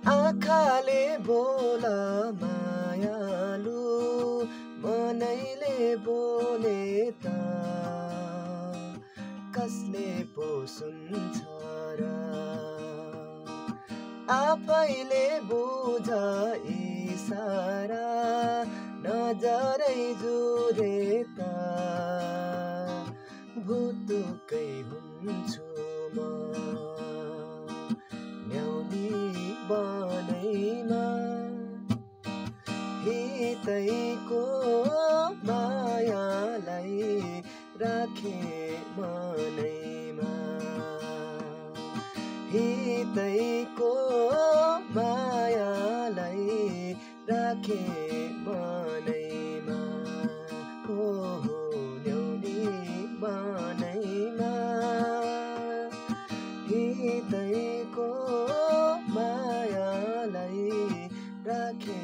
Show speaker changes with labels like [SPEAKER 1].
[SPEAKER 1] आँखाले बोल मायालु मनैले बोले त कसले पो सुन्छ र आफैले बुझ इसारा नजरै जुरे त भुतुकै हुन्छु म न्याउली बनैमा हितैको मायालाई राखे मनैमा हितैको मायालाई राखे मनैमा हो ल्याउनी बनैमा हितैको मायालाई राखे